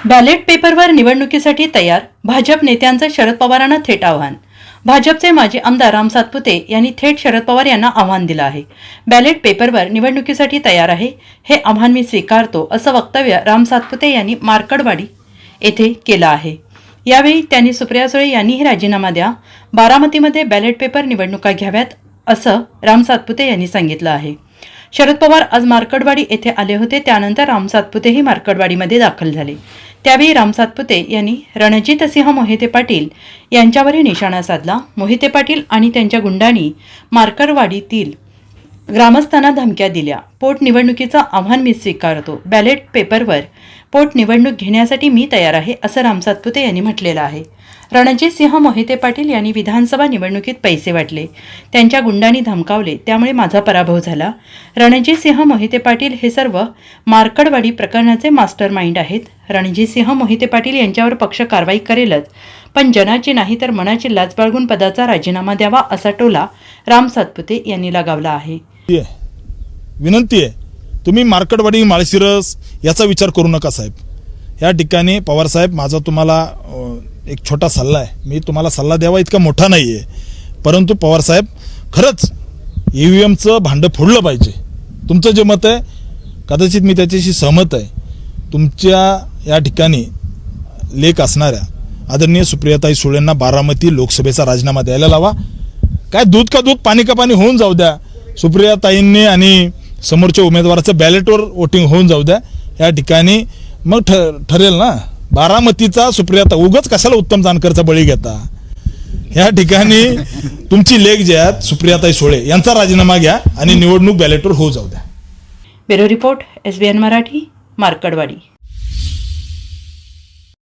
Ballot पेपरवर निवडणुकीसाठी तयार भाजप नेत्यांचं शरद पवारांना थेट आव्हान. भाजपचे माजी आमदार राम सातपुते यांनी थेट शरद पवार यांना आव्हान दिलं आहे. बॅलेट पेपरवर निवडणुकीसाठी तयार आहे, हे आव्हान मी स्वीकारतो, असं वक्तव्य राम सातपुते यांनी मार्कडवाडी येथे केलं आहे. यावेळी त्यांनी सुप्रिया सुळे यांनीही राजीनामा द्या, बारामतीमध्ये बॅलेट पेपर निवडणुका घ्याव्यात, असं राम सातपुते यांनी सांगितलं आहे. शरद पवार आज मार्कडवाडी येथे आले होते. त्यानंतर राम सातपुतेही मार्कडवाडीमध्ये दाखल झाले. त्यावेळी राम सातपुते यांनी रणजितसिंह मोहिते पाटील यांच्यावरही निशाणा साधला. मोहिते पाटील आणि त्यांच्या गुंडांनी मार्कडवाडीतील ग्रामस्थांना धमक्या दिल्या. पोटनिवडणुकीचं आव्हान मी स्वीकारतो, बॅलेट पेपरवर पोटनिवडणूक घेण्यासाठी मी तयार आहे, असं राम सातपुते यांनी म्हटलेलं आहे. रणजितसिंह मोहिते पाटील यांनी विधानसभा निवडणुकीत पैसे वाटले, त्यांच्या गुंडांनी धमकावले, त्यामुळे माझा पराभव झाला. रणजितसिंह मोहिते पाटील हे सर्व मार्कडवाडी प्रकरणाचे मास्टर माइंड आहेत. रणजितसिंह मोहिते पाटील यांच्यावर पक्ष कारवाई करेलच, पण जनाची नाही तर मनाची लाज बाळगून पदाचा राजीनामा द्यावा, असा टोला राम सातपुते यांनी लगावला आहे. विनंती आहे, तुम्ही मार्कडवाडी माळशिरस याचा विचार करू नका साहेब. या ठिकाणी पवार साहेब, माझा तुम्हाला एक छोटा सल्ला आहे. मी तुम्हाला सल्ला द्यावा इतका मोठा नाही आहे, परंतु पवार साहेब, खरंच EVMचं भांडं फोडलं पाहिजे. तुमचं जे मत आहे कदाचित मी त्याच्याशी सहमत आहे. तुमच्या या ठिकाणी लेख असणाऱ्या आदरणीय सुप्रियाताई सुळेंना बारामती लोकसभेचा राजीनामा द्यायला लावा. काय दूध का दूध पाणी का पाणी होऊन जाऊ द्या. सुप्रियाताईंनी आणि समोरच्या उमेदवाराचं बॅलेटवर वोटिंग होऊन जाऊ द्या. या ठिकाणी मग ठरेल ना. बारामतीचा सुप्रियाता, उगाच कशाला उत्तम जानकरचा बळी घेता. या ठिकाणी तुमची लेख जे आहेत सुप्रियाताई सुळे यांचा राजीनामा घ्या आणि निवडणूक बॅलेटवर होऊ जाऊ द्या. Bureau report, SBN Marathi, Markadwadi.